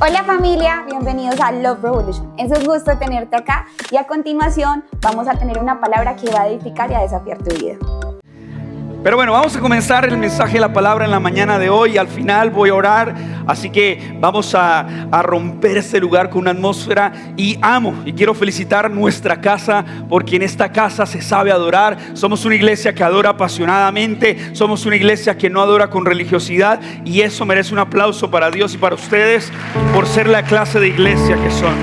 Hola familia, bienvenidos a Love Revolution. Es un gusto tenerte acá y a continuación vamos a tener una palabra que va a edificar y a desafiar tu vida. Pero bueno, vamos a comenzar el mensaje de la palabra en la mañana de hoy. Al final voy a orar, así que vamos a romper este lugar con una atmósfera. Y quiero felicitar nuestra casa, porque en esta casa se sabe adorar. Somos una iglesia que adora apasionadamente, somos una iglesia que no adora con religiosidad, y eso merece un aplauso para Dios y para ustedes por ser la clase de iglesia que son.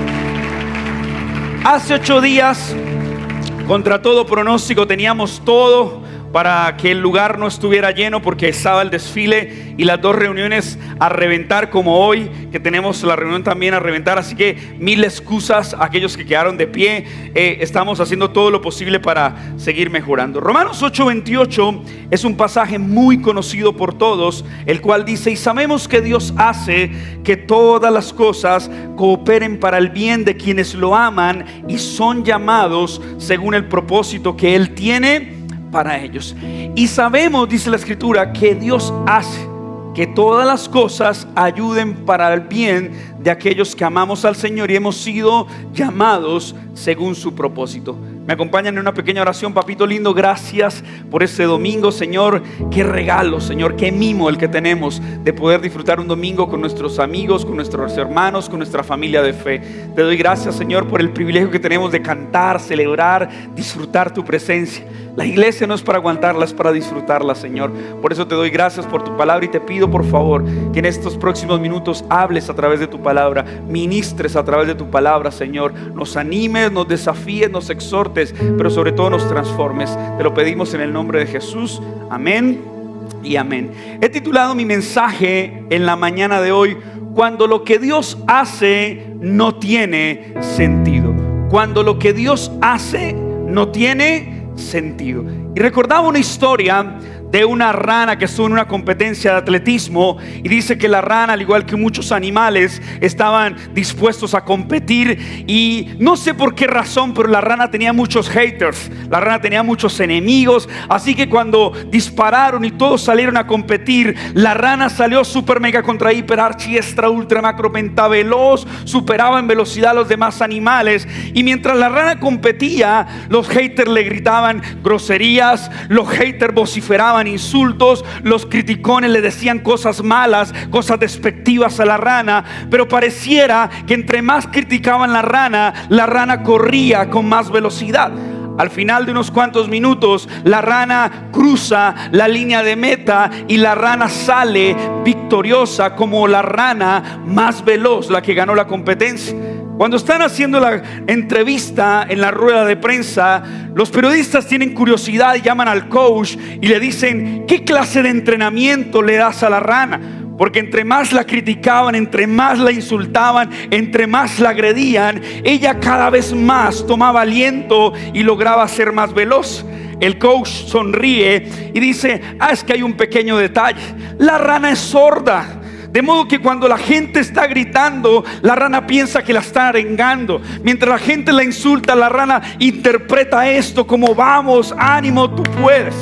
Hace 8 días, contra todo pronóstico, teníamos todo para que el lugar no estuviera lleno, porque estaba el desfile y las 2 reuniones a reventar, como hoy que tenemos la reunión también a reventar. Así que 1000 excusas a aquellos que quedaron de pie. Estamos haciendo todo lo posible para seguir mejorando. Romanos 8:28 es un pasaje muy conocido por todos, el cual dice: y sabemos que Dios hace que todas las cosas cooperen para el bien de quienes lo aman y son llamados según el propósito que Él tiene para ellos. Y sabemos, dice la escritura, que Dios hace que todas las cosas ayuden para el bien de aquellos que amamos al Señor y hemos sido llamados según su propósito. Me acompañan en una pequeña oración. Papito lindo, gracias por este domingo, Señor. Qué regalo, Señor, qué mimo el que tenemos de poder disfrutar un domingo con nuestros amigos, con nuestros hermanos, con nuestra familia de fe. Te doy gracias, Señor, por el privilegio que tenemos de cantar, celebrar, disfrutar tu presencia. La iglesia no es para aguantarla, es para disfrutarla, Señor. Por eso te doy gracias por tu palabra y te pido, por favor, que en estos próximos minutos hables a través de tu palabra, ministres a través de tu palabra, Señor. Nos animes, nos desafíes, nos exhortes, pero sobre todo nos transformes. Te lo pedimos en el nombre de Jesús. Amén y amén. He titulado mi mensaje en la mañana de hoy: cuando lo que Dios hace no tiene sentido. Cuando lo que Dios hace no tiene sentido. Y recordaba una historia de una rana que estuvo en una competencia de atletismo, y dice que la rana, al igual que muchos animales, estaban dispuestos a competir, y no sé por qué razón, pero la rana tenía muchos haters, la rana tenía muchos enemigos. Así que cuando dispararon y todos salieron a competir, la rana salió super mega contra hiper archi extra ultra macro pentaveloz, superaba en velocidad a los demás animales. Y mientras la rana competía, los haters le gritaban groserías, los haters vociferaban insultos, los criticones le decían cosas malas, cosas despectivas a la rana. Pero pareciera que entre más criticaban la rana corría con más velocidad. Al final de unos cuantos minutos, la rana cruza la línea de meta y la rana sale victoriosa como la rana más veloz, la que ganó la competencia. Cuando están haciendo la entrevista en la rueda de prensa, los periodistas tienen curiosidad y llaman al coach y le dicen: ¿qué clase de entrenamiento le das a la rana? Porque entre más la criticaban, entre más la insultaban, entre más la agredían, ella cada vez más tomaba aliento y lograba ser más veloz. El coach sonríe y dice: es que hay un pequeño detalle. La rana es sorda. De modo que cuando la gente está gritando, la rana piensa que la está arengando. Mientras la gente la insulta, la rana interpreta esto como: vamos, ánimo, tú puedes.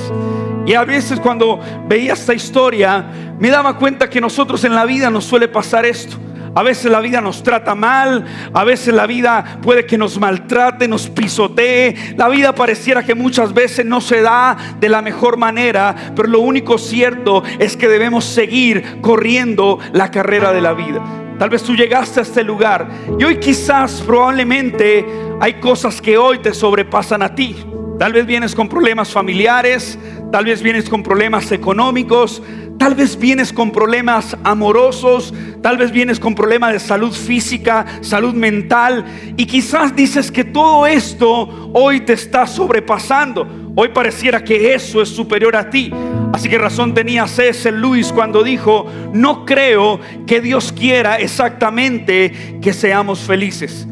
Y a veces cuando veía esta historia, me daba cuenta que nosotros en la vida nos suele pasar esto. A veces la vida nos trata mal, a veces la vida puede que nos maltrate, nos pisotee. La vida pareciera que muchas veces no se da de la mejor manera, pero lo único cierto es que debemos seguir corriendo la carrera de la vida. Tal vez tú llegaste a este lugar y hoy quizás, probablemente, hay cosas que hoy te sobrepasan a ti. Tal vez vienes con problemas familiares, tal vez vienes con problemas económicos, tal vez vienes con problemas amorosos, tal vez vienes con problemas de salud física, salud mental, y quizás dices que todo esto hoy te está sobrepasando. Hoy pareciera que eso es superior a ti. Así que razón tenía C.S. Lewis cuando dijo: no creo que Dios quiera exactamente que seamos felices.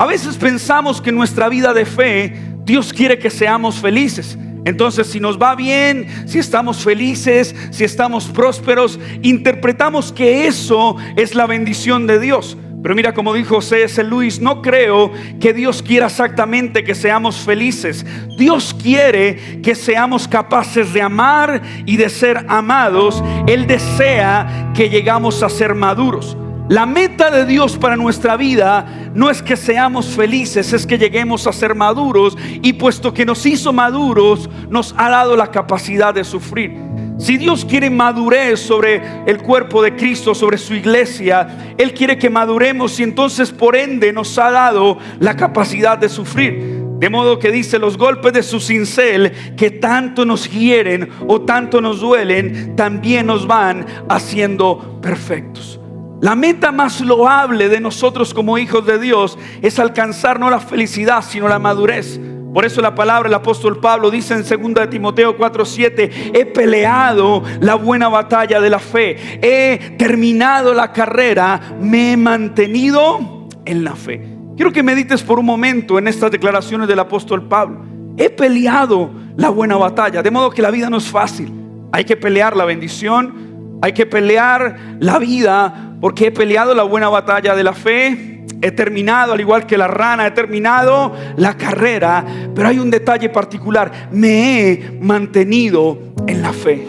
A veces pensamos que en nuestra vida de fe Dios quiere que seamos felices. Entonces, si nos va bien, si estamos felices, si estamos prósperos, interpretamos que eso es la bendición de Dios. Pero mira, como dijo C.S. Lewis, no creo que Dios quiera exactamente que seamos felices. Dios quiere que seamos capaces de amar y de ser amados. Él desea que llegamos a ser maduros. La meta de Dios para nuestra vida no es que seamos felices, es que lleguemos a ser maduros, y puesto que nos hizo maduros, nos ha dado la capacidad de sufrir. Si Dios quiere madurez sobre el cuerpo de Cristo, sobre su iglesia, Él quiere que maduremos, y entonces por ende nos ha dado la capacidad de sufrir. De modo que dice: los golpes de su cincel, que tanto nos hieren o tanto nos duelen, también nos van haciendo perfectos. La meta más loable de nosotros como hijos de Dios es alcanzar no la felicidad, sino la madurez. Por eso la palabra del apóstol Pablo dice en 2 Timoteo 4:7: he peleado la buena batalla de la fe, he terminado la carrera, me he mantenido en la fe. Quiero que medites por un momento en estas declaraciones del apóstol Pablo. He peleado la buena batalla. De modo que la vida no es fácil. Hay que pelear la bendición, hay que pelear la vida, porque he peleado la buena batalla de la fe. He terminado, al igual que la rana, he terminado la carrera. Pero hay un detalle particular: me he mantenido en la fe.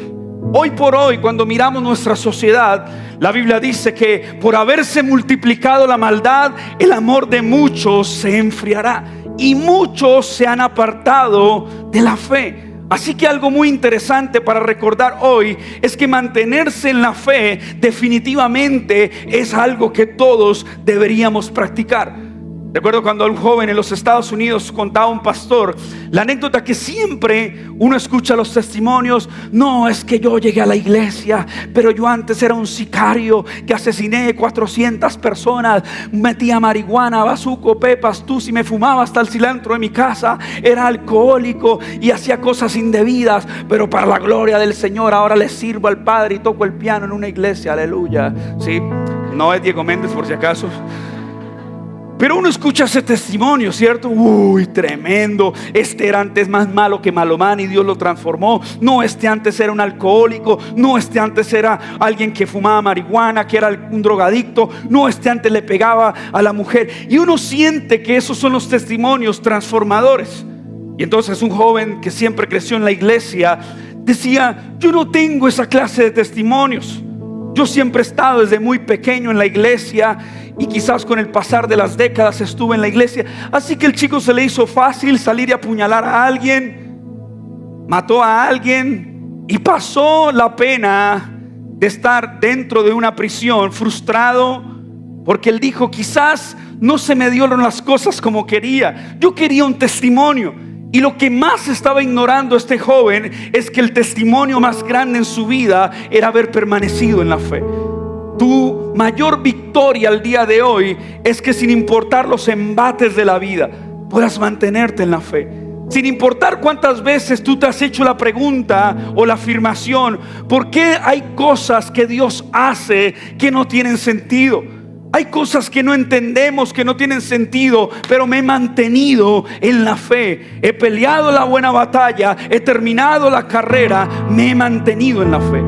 Hoy por hoy, cuando miramos nuestra sociedad, la Biblia dice que por haberse multiplicado la maldad, el amor de muchos se enfriará, y muchos se han apartado de la fe. Así que algo muy interesante para recordar hoy es que mantenerse en la fe definitivamente es algo que todos deberíamos practicar. Recuerdo cuando un joven en los Estados Unidos contaba a un pastor la anécdota que siempre uno escucha los testimonios: no, es que yo llegué a la iglesia, pero yo antes era un sicario que asesiné 400 personas, metía marihuana, bazuco, pepas, tú, si me fumaba hasta el cilantro de mi casa, era alcohólico y hacía cosas indebidas, pero para la gloria del Señor ahora le sirvo al Padre y toco el piano en una iglesia, aleluya. Sí, no es Diego Méndez por si acaso. Pero uno escucha ese testimonio, ¿cierto? Uy, tremendo. Este era antes más malo que Malomán y Dios lo transformó. No, este antes era un alcohólico. No, este antes era alguien que fumaba marihuana, que era un drogadicto. No, este antes le pegaba a la mujer. Y uno siente que esos son los testimonios transformadores. Y entonces un joven que siempre creció en la iglesia decía: yo no tengo esa clase de testimonios. Yo siempre he estado desde muy pequeño en la iglesia, y quizás con el pasar de las décadas estuve en la iglesia. Así que el chico se le hizo fácil salir y apuñalar a alguien, mató a alguien y pasó la pena de estar dentro de una prisión frustrado, porque él dijo: quizás no se me dieron las cosas como quería. Yo quería un testimonio. Y lo que más estaba ignorando este joven es que el testimonio más grande en su vida era haber permanecido en la fe. Tu mayor victoria al día de hoy es que, sin importar los embates de la vida, puedas mantenerte en la fe. Sin importar cuántas veces tú te has hecho la pregunta o la afirmación: ¿por qué hay cosas que Dios hace que no tienen sentido? Hay cosas que no entendemos, que no tienen sentido, pero me he mantenido en la fe. He peleado la buena batalla, he terminado la carrera, me he mantenido en la fe.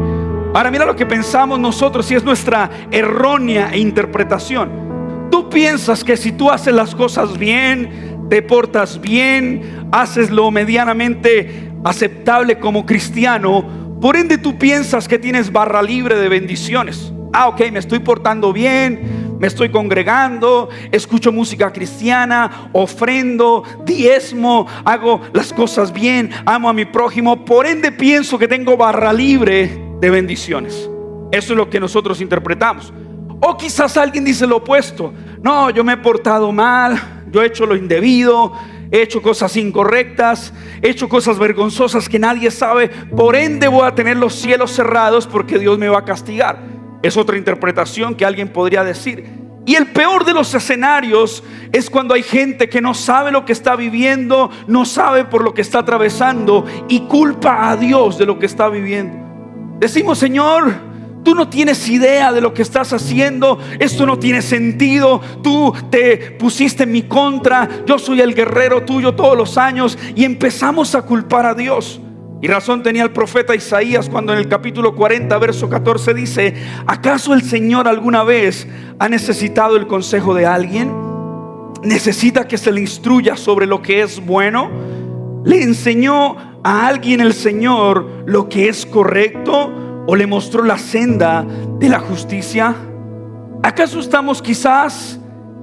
Ahora mira lo que pensamos nosotros, y es nuestra errónea interpretación. Tú piensas que si tú haces las cosas bien, te portas bien, haces lo medianamente aceptable como cristiano, por ende tú piensas que tienes barra libre de bendiciones. Ok, me estoy portando bien, me estoy congregando, escucho música cristiana, ofrendo, diezmo, hago las cosas bien, amo a mi prójimo, por ende pienso que tengo barra libre de bendiciones. Eso es lo que nosotros interpretamos. O quizás alguien dice lo opuesto: no, yo me he portado mal, yo he hecho lo indebido, he hecho cosas incorrectas, he hecho cosas vergonzosas que nadie sabe, por ende voy a tener los cielos cerrados porque Dios me va a castigar. Es otra interpretación que alguien podría decir. Y el peor de los escenarios es cuando hay gente que no sabe lo que está viviendo, no sabe por lo que está atravesando y culpa a Dios de lo que está viviendo. Decimos: Señor, tú no tienes idea de lo que estás haciendo, esto no tiene sentido, tú te pusiste en mi contra, yo soy el guerrero tuyo todos los años, y empezamos a culpar a Dios. Y razón tenía el profeta Isaías cuando en el capítulo 40 verso 14 dice: ¿acaso el Señor alguna vez ha necesitado el consejo de alguien? ¿Necesita que se le instruya sobre lo que es bueno? ¿Le enseñó a alguien el Señor lo que es correcto? ¿O le mostró la senda de la justicia? ¿Acaso estamos quizás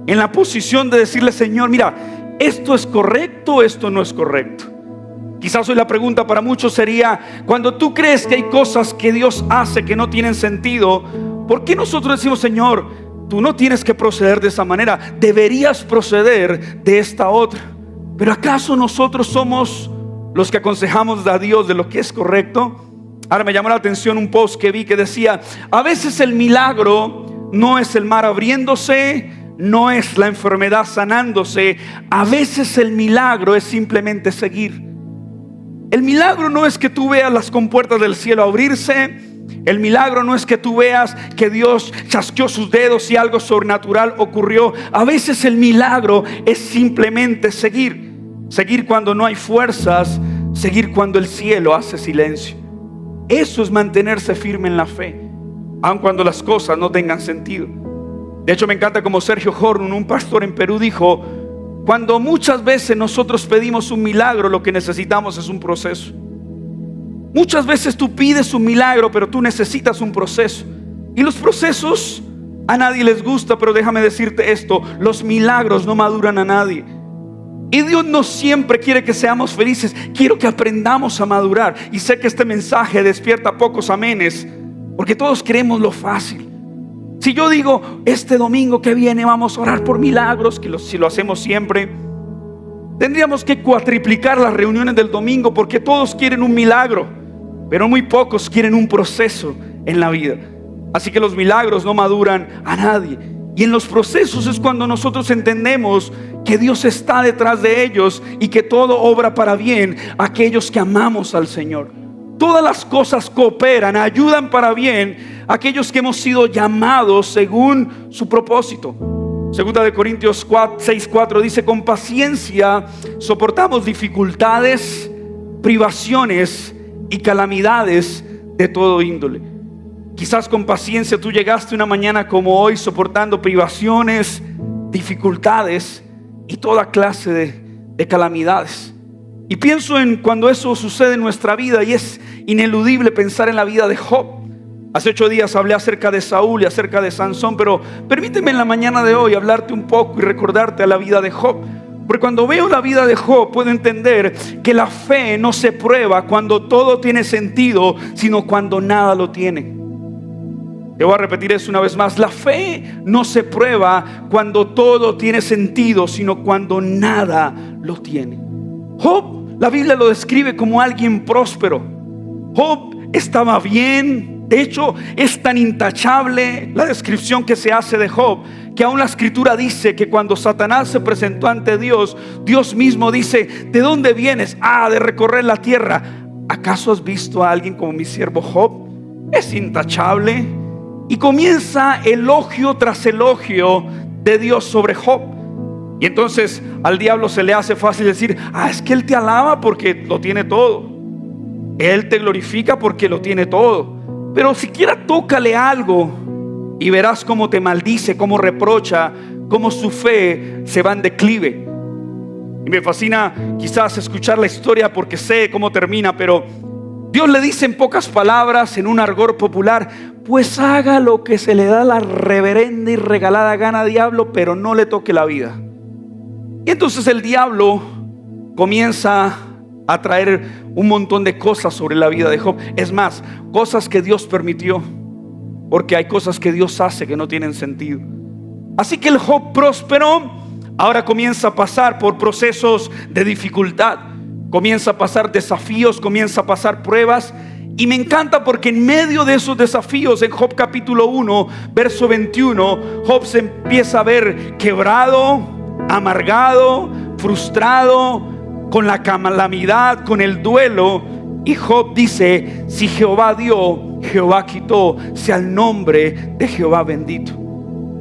en la posición de decirle, Señor, mira, esto es correcto, esto no es correcto? Quizás hoy la pregunta para muchos sería, cuando tú crees que hay cosas que Dios hace que no tienen sentido, ¿por qué nosotros decimos, Señor, tú no tienes que proceder de esa manera, deberías proceder de esta otra? Pero ¿acaso nosotros somos los que aconsejamos a Dios de lo que es correcto? Ahora me llamó la atención un post que vi que decía, a veces el milagro no es el mar abriéndose, no es la enfermedad sanándose, a veces el milagro es simplemente seguir. El milagro no es que tú veas las compuertas del cielo abrirse. El milagro no es que tú veas que Dios chasqueó sus dedos y algo sobrenatural ocurrió. A veces el milagro es simplemente seguir. Seguir cuando no hay fuerzas, seguir cuando el cielo hace silencio. Eso es mantenerse firme en la fe, aun cuando las cosas no tengan sentido. De hecho, me encanta como Sergio Horn, un pastor en Perú, dijo: cuando muchas veces nosotros pedimos un milagro, lo que necesitamos es un proceso. Muchas veces tú pides un milagro, pero tú necesitas un proceso. Y los procesos a nadie les gusta, pero déjame decirte esto: los milagros no maduran a nadie. Y Dios no siempre quiere que seamos felices. Quiero que aprendamos a madurar. Y sé que este mensaje despierta pocos amenes, porque todos queremos lo fácil. Si yo digo, este domingo que viene vamos a orar por milagros, si lo hacemos siempre, tendríamos que cuatriplicar las reuniones del domingo, porque todos quieren un milagro, pero muy pocos quieren un proceso en la vida. Así que los milagros no maduran a nadie. Y en los procesos es cuando nosotros entendemos que Dios está detrás de ellos y que todo obra para bien a aquellos que amamos al Señor. Todas las cosas cooperan, ayudan para bien a aquellos que hemos sido llamados según su propósito. Segunda de Corintios 6:4 dice: con paciencia soportamos dificultades, privaciones y calamidades de todo índole. Quizás con paciencia tú llegaste una mañana como hoy soportando privaciones, dificultades y toda clase de calamidades. Y pienso en cuando eso sucede en nuestra vida, y es ineludible pensar en la vida de Job. Hace 8 días hablé acerca de Saúl y acerca de Sansón, pero permíteme en la mañana de hoy hablarte un poco y recordarte a la vida de Job. Porque cuando veo la vida de Job puedo entender que la fe no se prueba cuando todo tiene sentido, sino cuando nada lo tiene. Te voy a repetir eso una vez más: la fe no se prueba cuando todo tiene sentido, sino cuando nada lo tiene. Job, la Biblia lo describe como alguien próspero. Job estaba bien. De hecho, es tan intachable la descripción que se hace de Job, que aún la escritura dice que cuando Satanás se presentó ante Dios, Dios mismo dice: ¿de dónde vienes? De recorrer la tierra. ¿Acaso has visto a alguien como mi siervo Job? Es intachable. Y comienza elogio tras elogio de Dios sobre Job. Y entonces al diablo se le hace fácil decir: es que él te alaba porque lo tiene todo, él te glorifica porque lo tiene todo. Pero siquiera tócale algo y verás cómo te maldice, cómo reprocha, cómo su fe se va en declive. Y me fascina quizás escuchar la historia porque sé cómo termina, pero Dios le dice en pocas palabras, en un argot popular: pues haga lo que se le da la reverenda y regalada gana, diablo, pero no le toque la vida. Y entonces el diablo comienza a traer un montón de cosas sobre la vida de Job. Es más, cosas que Dios permitió, porque hay cosas que Dios hace que no tienen sentido. Así que el Job próspero ahora comienza a pasar por procesos de dificultad, comienza a pasar desafíos, comienza a pasar pruebas. Y me encanta porque en medio de esos desafíos, en Job capítulo 1, verso 21, Job se empieza a ver quebrado, amargado, frustrado, con la calamidad, con el duelo. Y Job dice: si Jehová dio, Jehová quitó, sea el nombre de Jehová bendito.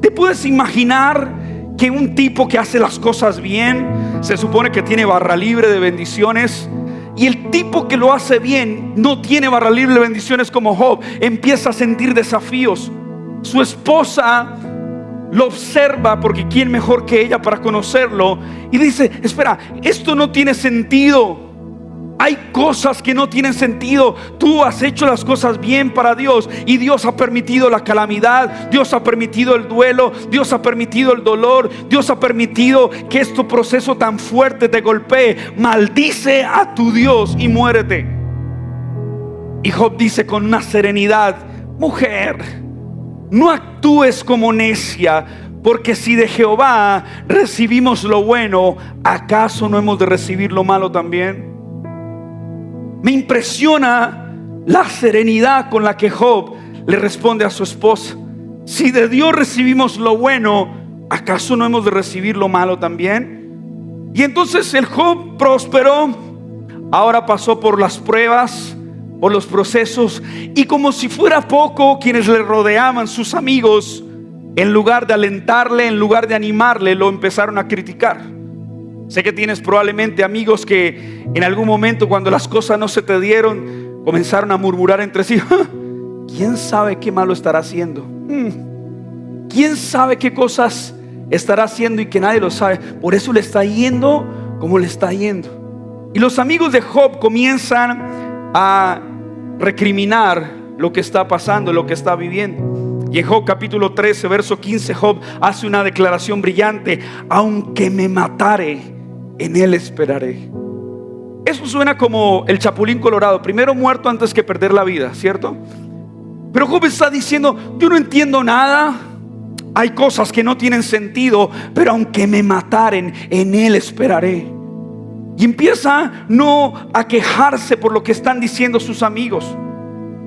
¿Te puedes imaginar que un tipo que hace las cosas bien, se supone que tiene barra libre de bendiciones, y el tipo que lo hace bien no tiene barra libre de bendiciones como Job, empieza a sentir desafíos? Su esposa lo observa, porque quién mejor que ella para conocerlo, y dice: espera, esto no tiene sentido. hay cosas que no tienen sentido. Tú has hecho las cosas bien para Dios y Dios ha permitido la calamidad, Dios ha permitido el duelo, Dios ha permitido el dolor, Dios ha permitido que este proceso tan fuerte te golpee. Maldice a tu Dios y muérete. Y Job dice con una serenidad: mujer, no actúes como necia, porque si de Jehová recibimos lo bueno, ¿acaso no hemos de recibir lo malo también? Me impresiona la serenidad con la que Job le responde a su esposa: si de Dios recibimos lo bueno, ¿acaso no hemos de recibir lo malo también? Y entonces el Job prosperó. Ahora pasó por las pruebas, por los procesos, y como si fuera poco, quienes le rodeaban, sus amigos, en lugar de alentarle, en lugar de animarle, lo empezaron a criticar. Sé que tienes probablemente amigos que en algún momento, cuando las cosas no se te dieron, comenzaron a murmurar entre sí: ¿quién sabe qué malo estará haciendo? ¿Quién sabe qué cosas estará haciendo y que nadie lo sabe? Por eso le está yendo como le está yendo. Y los amigos de Job comienzan a recriminar lo que está pasando, lo que está viviendo. Y en Job capítulo 13, verso 15, Job hace una declaración brillante: aunque me matare, en él esperaré. Eso suena como el Chapulín Colorado: primero muerto antes que perder la vida, ¿cierto? Pero Job está diciendo: yo no entiendo nada, hay cosas que no tienen sentido, pero aunque me mataren, en él esperaré. Y empieza no a quejarse por lo que están diciendo sus amigos.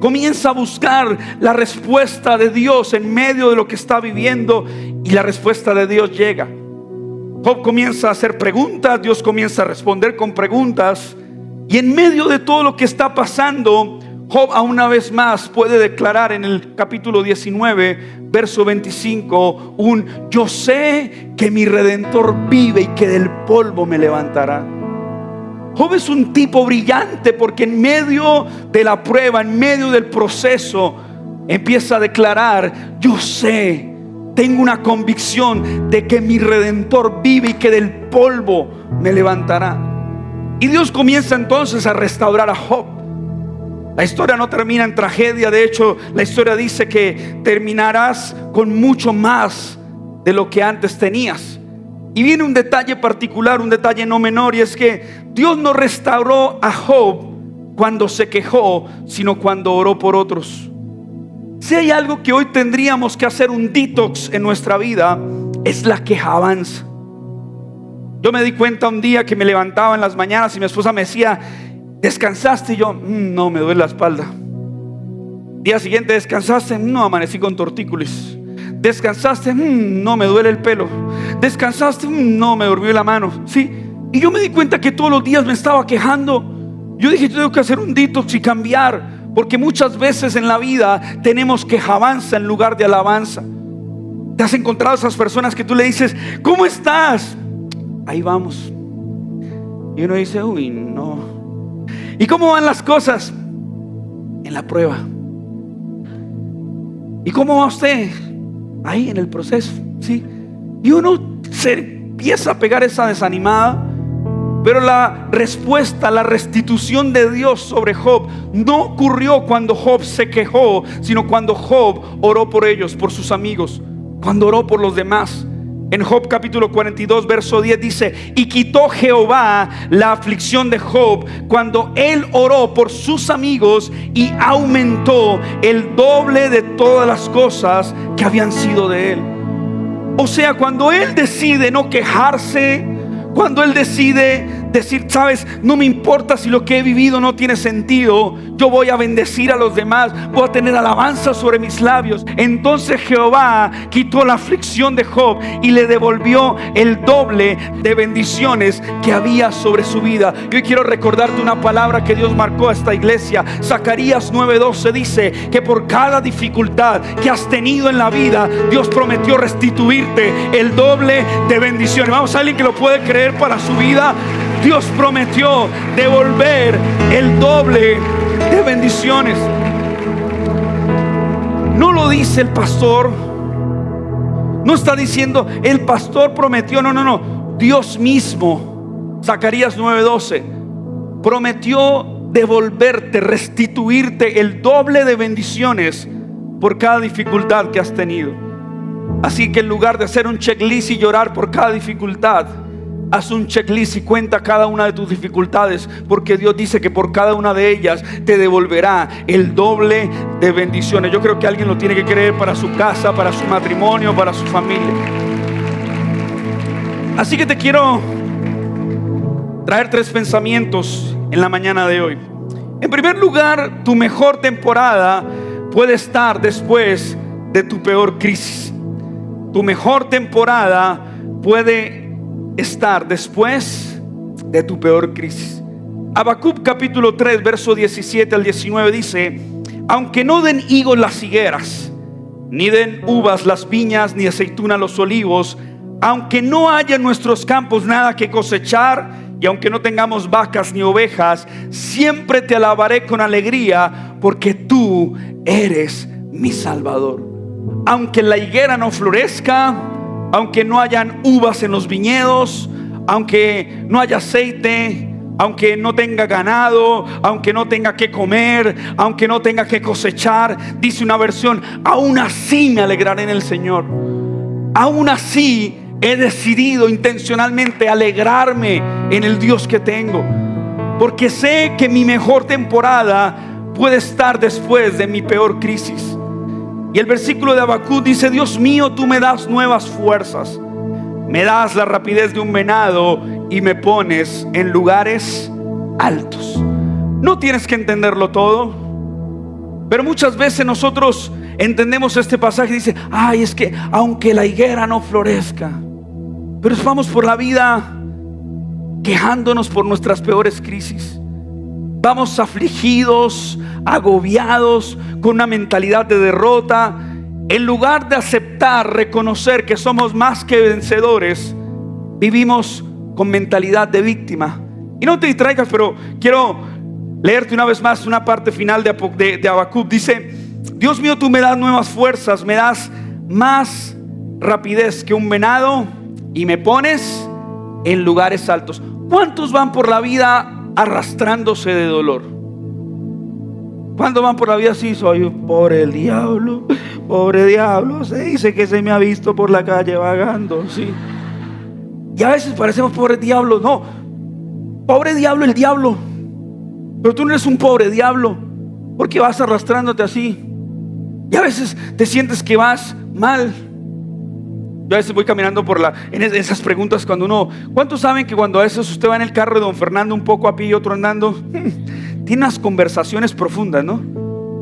Comienza a buscar la respuesta de Dios en medio de lo que está viviendo, y la respuesta de Dios llega. Job comienza a hacer preguntas, Dios comienza a responder con preguntas, y en medio de todo lo que está pasando, Job a una vez más puede declarar en el capítulo 19, verso 25, yo sé que mi Redentor vive y que del polvo me levantará. Job es un tipo brillante porque en medio de la prueba, en medio del proceso, empieza a declarar: yo sé, tengo una convicción de que mi Redentor vive y que del polvo me levantará. Y Dios comienza entonces a restaurar a Job. La historia no termina en tragedia. De hecho, la historia dice que terminarás con mucho más de lo que antes tenías. Y viene un detalle particular, un detalle no menor, y es que Dios no restauró a Job cuando se quejó, sino cuando oró por otros. Si hay algo que hoy tendríamos que hacer un detox en nuestra vida, es la quejabanza. Yo me di cuenta un día que me levantaba en las mañanas y mi esposa me decía: ¿descansaste? Y yo: no, me duele la espalda. Día siguiente: ¿descansaste? No, amanecí con tortícolis. ¿Descansaste? No, me duele el pelo. ¿Descansaste? No, me durmió la mano. Sí. Y yo me di cuenta que todos los días me estaba quejando. Yo dije: yo tengo que hacer un detox y cambiar, porque muchas veces en la vida tenemos quejabanza en lugar de alabanza. ¿Te has encontrado esas personas que tú le dices: ¿cómo estás? Ahí vamos. Y uno dice: uy, no. ¿Y cómo van las cosas? En la prueba. ¿Y cómo va usted? Ahí en el proceso, ¿sí? Y uno se empieza a pegar esa desanimada. Pero la respuesta, la restitución de Dios sobre Job no ocurrió cuando Job se quejó, sino cuando Job oró por ellos, por sus amigos, cuando oró por los demás. En Job capítulo 42, verso 10 dice: y quitó Jehová la aflicción de Job cuando él oró por sus amigos, y aumentó el doble de todas las cosas que habían sido de él. O sea, cuando él decide no quejarse, cuando él decide decir: sabes, no me importa si lo que he vivido no tiene sentido, yo voy a bendecir a los demás, voy a tener alabanza sobre mis labios. Entonces Jehová quitó la aflicción de Job y le devolvió el doble de bendiciones que había sobre su vida. Yo quiero recordarte una palabra que Dios marcó a esta iglesia. Zacarías 9:12 dice que por cada dificultad que has tenido en la vida, Dios prometió restituirte el doble de bendiciones. Vamos, a alguien que lo puede creer para su vida. Dios prometió devolver el doble de bendiciones. No lo dice el pastor. No está diciendo el pastor prometió. No. Dios mismo. Zacarías 9:12 prometió devolverte, restituirte el doble de bendiciones por cada dificultad que has tenido. Así que en lugar de hacer un checklist y llorar por cada dificultad, haz un checklist y cuenta cada una de tus dificultades, porque Dios dice que por cada una de ellas te devolverá el doble de bendiciones. Yo creo que alguien lo tiene que creer para su casa, para su matrimonio, para su familia. Así que te quiero traer 3 pensamientos en la mañana de hoy. En primer lugar, tu mejor temporada puede estar después de tu peor crisis. Tu mejor temporada puede estar después de tu peor crisis. Habacuc capítulo 3 verso 17 al 19 dice: aunque no den higos las higueras, ni den uvas las viñas, ni aceituna los olivos, aunque no haya en nuestros campos nada que cosechar, y aunque no tengamos vacas ni ovejas, siempre te alabaré con alegría, porque tú eres mi Salvador. Aunque la higuera no florezca, aunque no hayan uvas en los viñedos, aunque no haya aceite, aunque no tenga ganado, aunque no tenga que comer, aunque no tenga que cosechar, dice una versión, aún así me alegraré en el Señor. Aún así he decidido intencionalmente alegrarme en el Dios que tengo, porque sé que mi mejor temporada puede estar después de mi peor crisis. Y el versículo de Habacuc dice: Dios mío, tú me das nuevas fuerzas, me das la rapidez de un venado y me pones en lugares altos. No tienes que entenderlo todo, pero muchas veces nosotros entendemos este pasaje y dice: ay, es que aunque la higuera no florezca. Pero vamos por la vida quejándonos por nuestras peores crisis. Vamos afligidos, agobiados, con una mentalidad de derrota. En lugar de aceptar, reconocer que somos más que vencedores, vivimos con mentalidad de víctima. Y no te distraigas, pero quiero leerte una vez más una parte final de Habacuc. Dice: Dios mío, tú me das nuevas fuerzas, me das más rapidez que un venado y me pones en lugares altos. ¿Cuántos van por la vida arrastrándose de dolor? ¿Cuántos van por la vida así? Soy un pobre diablo, se dice que se me ha visto por la calle vagando, sí. Y a veces parecemos pobres diablos. No, pobre diablo el diablo, pero tú no eres un pobre diablo, porque vas arrastrándote así. Y a veces te sientes que vas mal. Yo a veces voy caminando en esas preguntas cuando uno... ¿Cuántos saben que cuando a veces usted va en el carro de don Fernando un poco a pie y otro andando? Tiene unas conversaciones profundas, ¿no?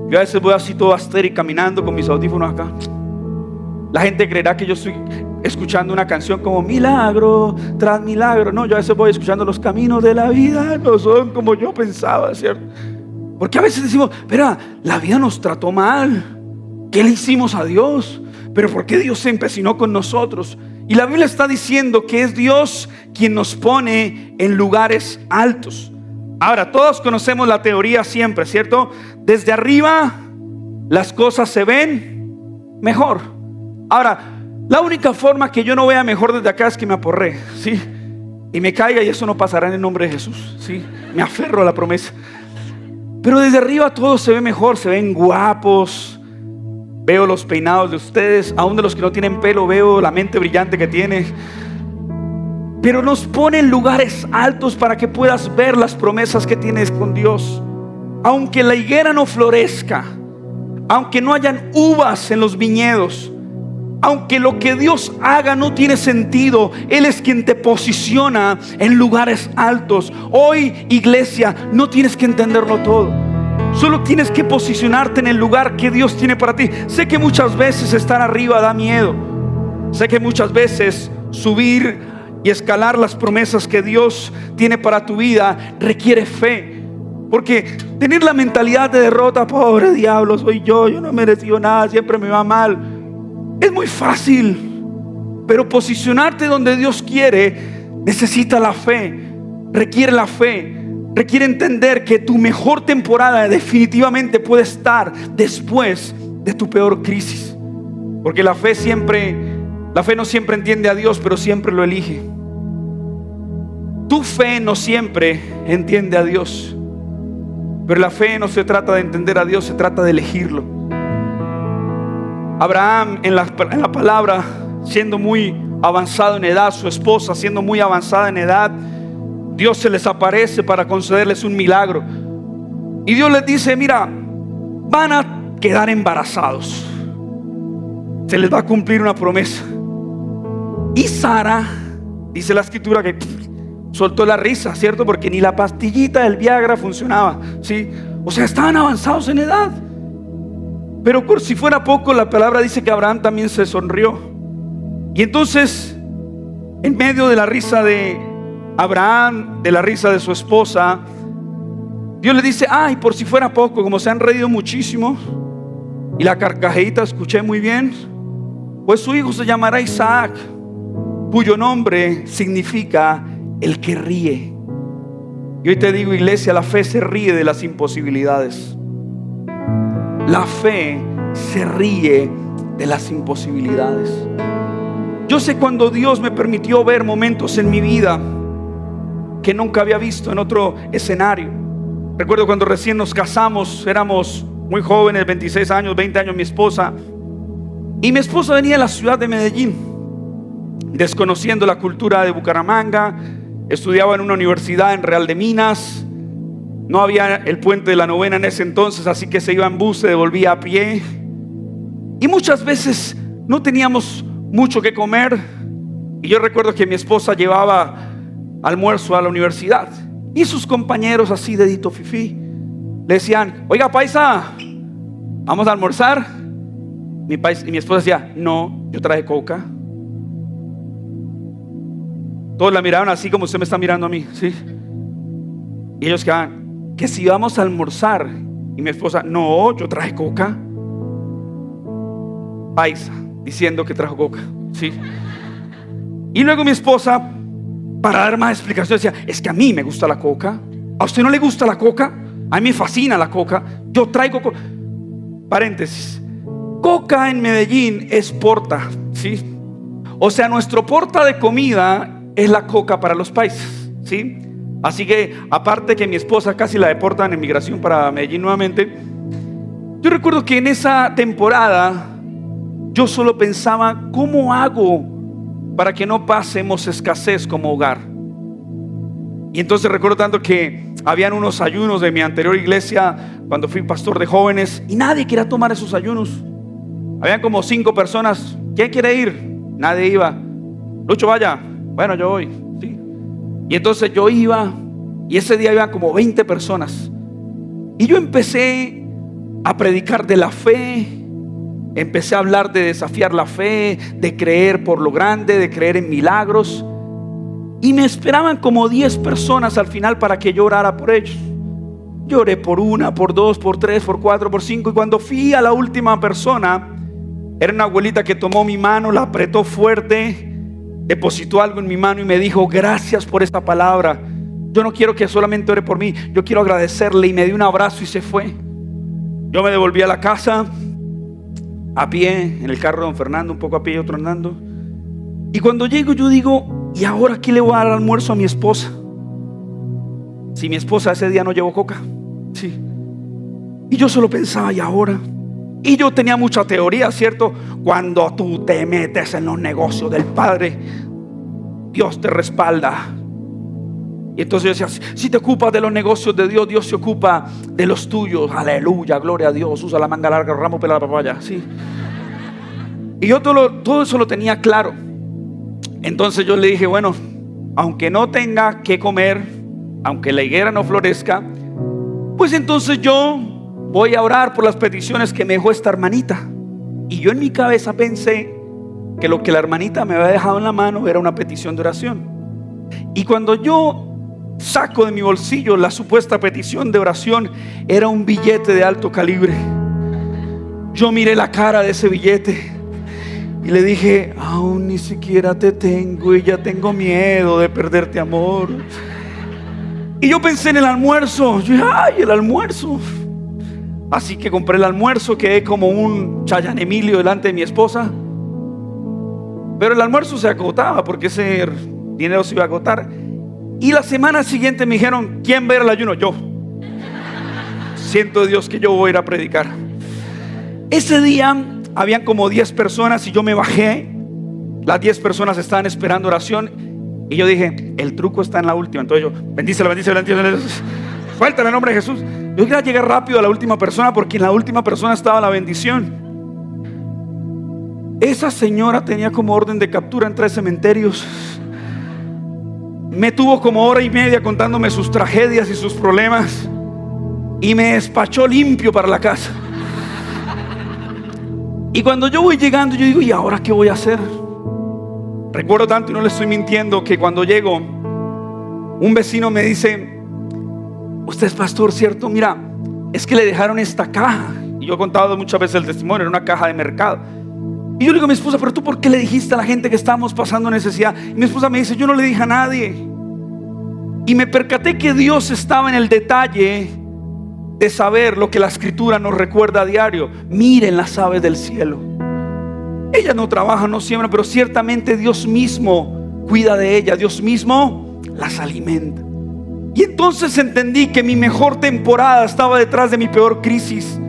Yo a veces voy así todo astérico caminando con mis audífonos acá. La gente creerá que yo estoy escuchando una canción como milagro tras milagro. No, yo a veces voy escuchando los caminos de la vida. No son como yo pensaba, ¿cierto? Porque a veces decimos: pero la vida nos trató mal. ¿Qué le hicimos a Dios? Pero ¿por qué Dios se empecinó con nosotros? Y la Biblia está diciendo que es Dios quien nos pone en lugares altos. Ahora, todos conocemos la teoría siempre, ¿cierto? Desde arriba las cosas se ven mejor. Ahora, la única forma que yo no vea mejor desde acá es que me aporree, ¿sí? Y me caiga, y eso no pasará en el nombre de Jesús, ¿sí? Me aferro a la promesa. Pero desde arriba todo se ve mejor, se ven guapos. Veo los peinados de ustedes, aún de los que no tienen pelo, veo la mente brillante que tiene. Pero nos pone en lugares altos para que puedas ver las promesas que tienes con Dios. Aunque la higuera no florezca, aunque no hayan uvas en los viñedos, aunque lo que Dios haga no tiene sentido, Él es quien te posiciona en lugares altos. Hoy, iglesia, no tienes que entenderlo todo. Solo tienes que posicionarte en el lugar que Dios tiene para ti. Sé que muchas veces estar arriba da miedo. Sé que muchas veces subir y escalar las promesas que Dios tiene para tu vida requiere fe. Porque tener la mentalidad de derrota, pobre diablo, soy yo no he merecido nada, siempre me va mal, es muy fácil. Pero posicionarte donde Dios quiere necesita la fe, requiere la fe. Requiere entender que tu mejor temporada definitivamente puede estar después de tu peor crisis. Porque la fe no siempre entiende a Dios, pero siempre lo elige. Tu fe no siempre entiende a Dios, pero la fe no se trata de entender a Dios, se trata de elegirlo. Abraham en la palabra, siendo muy avanzado en edad, su esposa siendo muy avanzada en edad, Dios se les aparece para concederles un milagro. Y Dios les dice: mira, van a quedar embarazados, se les va a cumplir una promesa. Y Sara, dice la escritura, que soltó la risa, ¿cierto? Porque ni la pastillita del Viagra funcionaba, ¿sí? O sea, estaban avanzados en edad. Pero por si fuera poco, la palabra dice que Abraham también se sonrió. Y entonces, en medio de la risa de Abraham, de la risa de su esposa, Dios le dice: ay, por si fuera poco, como se han reído muchísimo y la carcajeita escuché muy bien, pues su hijo se llamará Isaac, cuyo nombre significa el que ríe. Y hoy te digo, iglesia, la fe se ríe de las imposibilidades. La fe se ríe de las imposibilidades. Yo sé cuando Dios me permitió ver momentos en mi vida que nunca había visto en otro escenario. Recuerdo cuando recién nos casamos, éramos muy jóvenes, 26 años, 20 años mi esposa. Y mi esposa venía de la ciudad de Medellín, desconociendo la cultura de Bucaramanga. Estudiaba en una universidad en Real de Minas. No había el puente de la Novena en ese entonces, así que se iba en bus, se devolvía a pie. Y muchas veces no teníamos mucho que comer. Y yo recuerdo que mi esposa llevaba almuerzo a la universidad. Y sus compañeros, así dedito fifí, le decían: oiga, paisa, ¿vamos a almorzar? Y mi esposa decía: no, yo traje coca. Todos la miraban así como usted me está mirando a mí, ¿sí? Y ellos quedaban: que si vamos a almorzar. Y mi esposa: no, yo traje coca. Paisa, diciendo que trajo coca, ¿sí? Y luego mi esposa, para dar más explicaciones, decía: es que a mí me gusta la coca. ¿A usted no le gusta la coca? A mí me fascina la coca. Yo traigo coca. Paréntesis: coca en Medellín es porta, ¿sí? O sea, nuestro porta de comida es la coca para los paisas, ¿sí? Así que, aparte que mi esposa casi la deportan en migración para Medellín nuevamente, yo recuerdo que en esa temporada yo solo pensaba: ¿cómo hago para que no pasemos escasez como hogar? Y entonces recuerdo tanto que habían unos ayunos de mi anterior iglesia cuando fui pastor de jóvenes, y nadie quería tomar esos ayunos. Habían como 5 personas. ¿Quién quiere ir? Nadie iba. Lucho, vaya. Bueno, yo voy, ¿sí? Y entonces yo iba, y ese día iban como 20 personas. Y yo empecé a predicar de la fe. Empecé a hablar de desafiar la fe, de creer por lo grande, de creer en milagros. Y me esperaban como 10 personas al final para que yo orara por ellos. Lloré por 1, por 2, por 3, por 4, por 5. Y cuando fui a la última persona, era una abuelita que tomó mi mano, la apretó fuerte, depositó algo en mi mano y me dijo: gracias por esta palabra. Yo no quiero que solamente ore por mí, yo quiero agradecerle. Y me dio un abrazo y se fue. Yo me devolví a la casa a pie, en el carro de don Fernando, un poco a pie y otro andando. Y cuando llego yo digo: ¿y ahora qué le voy a dar almuerzo a mi esposa? Si mi esposa ese día no llevó coca, sí. Y yo solo pensaba: ¿y ahora? Y yo tenía mucha teoría, ¿cierto? Cuando tú te metes en los negocios del Padre, Dios te respalda. Y entonces yo decía: si te ocupas de los negocios de Dios, Dios se ocupa de los tuyos. Aleluya, gloria a Dios. Usa la manga larga, ramo pela la papaya, ¿sí? Y yo todo eso lo tenía claro. Entonces yo le dije: bueno, aunque no tenga que comer, aunque la higuera no florezca, pues entonces yo voy a orar por las peticiones que me dejó esta hermanita. Y yo en mi cabeza pensé que lo que la hermanita me había dejado en la mano era una petición de oración. Y cuando yo saco de mi bolsillo la supuesta petición de oración, era un billete de alto calibre. Yo miré la cara de ese billete y le dije: aún ni siquiera te tengo y ya tengo miedo de perderte, amor. Y yo pensé en el almuerzo. Yo dije: ay, el almuerzo. Así que compré el almuerzo, quedé como un Chayan Emilio delante de mi esposa. Pero el almuerzo se agotaba porque ese dinero se iba a agotar. Y la semana siguiente me dijeron, ¿quién va a ir al ayuno? Yo. Siento de Dios que yo voy a ir a predicar. Ese día habían como 10 personas y yo me bajé. Las 10 personas estaban esperando oración. Y yo dije, el truco está en la última. Entonces yo, bendícela, bendícela, bendícela. Suéltale el nombre de Jesús. Yo quería llegar rápido a la última persona, porque en la última persona estaba la bendición. Esa señora tenía como orden de captura en 3 cementerios. Me tuvo como hora y media contándome sus tragedias y sus problemas, y me despachó limpio para la casa. Y cuando yo voy llegando, yo digo, ¿y ahora qué voy a hacer? Recuerdo tanto, y no le estoy mintiendo, que cuando llego, un vecino me dice, usted es pastor, ¿cierto? Mira, es que le dejaron esta caja. Y yo he contado muchas veces el testimonio, era una caja de mercado. Y yo le digo a mi esposa, pero tú, ¿por qué le dijiste a la gente que estábamos pasando necesidad? Y mi esposa me dice, yo no le dije a nadie. Y me percaté que Dios estaba en el detalle de saber lo que la escritura nos recuerda a diario. Miren las aves del cielo. Ellas no trabajan, no siembran, pero ciertamente Dios mismo cuida de ellas. Dios mismo las alimenta. Y entonces entendí que mi mejor temporada estaba detrás de mi peor crisis,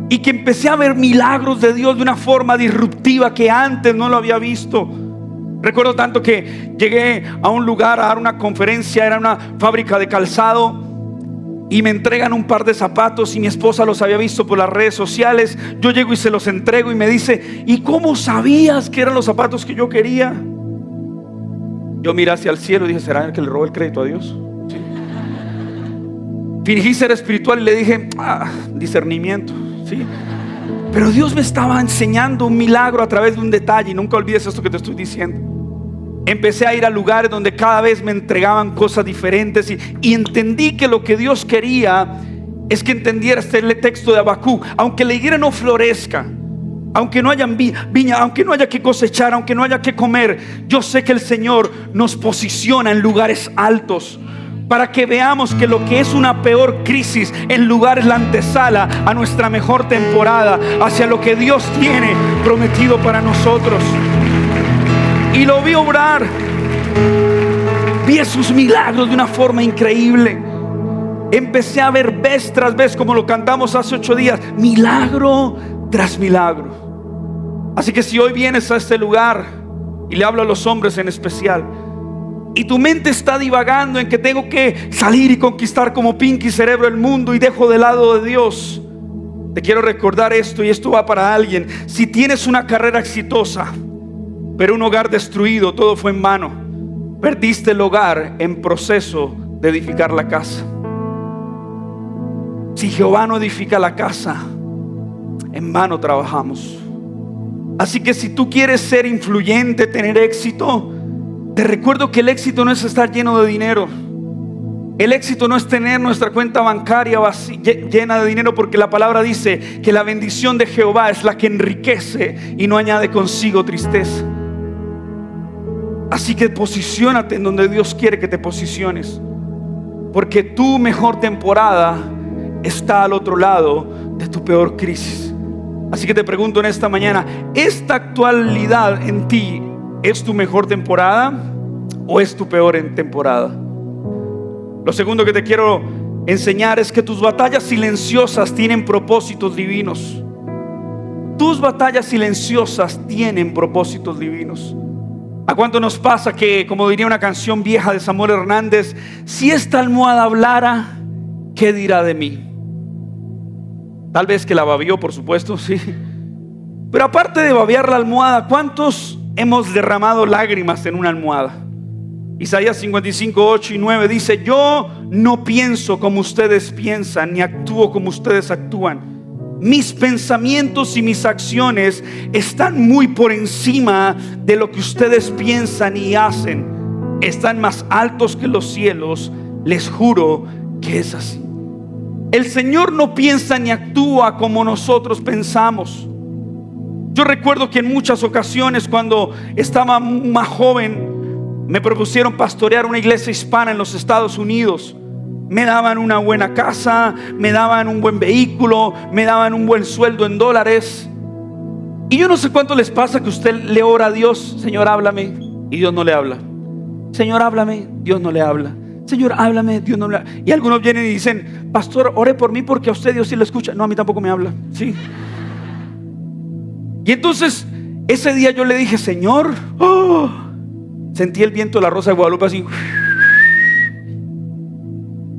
y que empecé a ver milagros de Dios de una forma disruptiva que antes no lo había visto. Recuerdo tanto que llegué a un lugar a dar una conferencia, era una fábrica de calzado, y me entregan un par de zapatos, y mi esposa los había visto por las redes sociales. Yo llego y se los entrego, y me dice, ¿y cómo sabías que eran los zapatos que yo quería? Yo miré hacia el cielo y dije, ¿será que le robó el crédito a Dios? ¿Sí? Fingí ser espiritual y le dije, discernimiento. ¿Sí? Pero Dios me estaba enseñando un milagro a través de un detalle. Y nunca olvides esto que te estoy diciendo. Empecé a ir a lugares donde cada vez me entregaban cosas diferentes, y entendí que lo que Dios quería es que entendiera este texto de Habacuc. Aunque la higuera no florezca, aunque no haya viña, aunque no haya que cosechar, aunque no haya que comer, yo sé que el Señor nos posiciona en lugares altos, para que veamos que lo que es una peor crisis en lugar es la antesala a nuestra mejor temporada, hacia lo que Dios tiene prometido para nosotros. Y lo vi obrar, vi sus milagros de una forma increíble. Empecé a ver vez tras vez, como lo cantamos hace 8 días, milagro tras milagro. Así que si hoy vienes a este lugar, y le hablo a los hombres en especial, y tu mente está divagando en que tengo que salir y conquistar como Pinky Cerebro el mundo, y dejo de lado de Dios, te quiero recordar esto, y esto va para alguien. Si tienes una carrera exitosa, pero un hogar destruido, todo fue en vano. Perdiste el hogar en proceso de edificar la casa. Si Jehová no edifica la casa, en vano trabajamos. Así que si tú quieres ser influyente, tener éxito, te recuerdo que el éxito no es estar lleno de dinero. El éxito no es tener nuestra cuenta bancaria llena de dinero, porque la palabra dice que la bendición de Jehová es la que enriquece y no añade consigo tristeza. Así que posiciónate en donde Dios quiere que te posiciones, porque tu mejor temporada está al otro lado de tu peor crisis. Así que te pregunto en esta mañana, ¿esta actualidad en ti es tu mejor temporada o es tu peor temporada? Lo segundo que te quiero enseñar es que tus batallas silenciosas tienen propósitos divinos. Tus batallas silenciosas tienen propósitos divinos. ¿A cuánto nos pasa que, como diría una canción vieja de Samuel Hernández, si esta almohada hablara, ¿qué dirá de mí? Tal vez que la babió, por supuesto, sí. Pero aparte de babear la almohada, ¿cuántos hemos derramado lágrimas en una almohada? Isaías 55, 8 y 9 dice: yo no pienso como ustedes piensan, ni actúo como ustedes actúan. Mis pensamientos y mis acciones están muy por encima de lo que ustedes piensan y hacen. Están más altos que los cielos, les juro que es así. El Señor no piensa ni actúa como nosotros pensamos. Yo recuerdo que en muchas ocasiones, cuando estaba más joven, me propusieron pastorear una iglesia hispana en los Estados Unidos. Me daban una buena casa, me daban un buen vehículo, me daban un buen sueldo en dólares. Y yo no sé cuánto les pasa que usted le ora a Dios: Señor, háblame, y Dios no le habla. Señor, háblame, Dios no le habla. Señor, háblame, Dios no le habla. Y algunos vienen y dicen: pastor, ore por mí porque a usted Dios sí le escucha. No, a mí tampoco me habla. Sí. Y entonces ese día yo le dije: Señor, sentí el viento de la Rosa de Guadalupe así.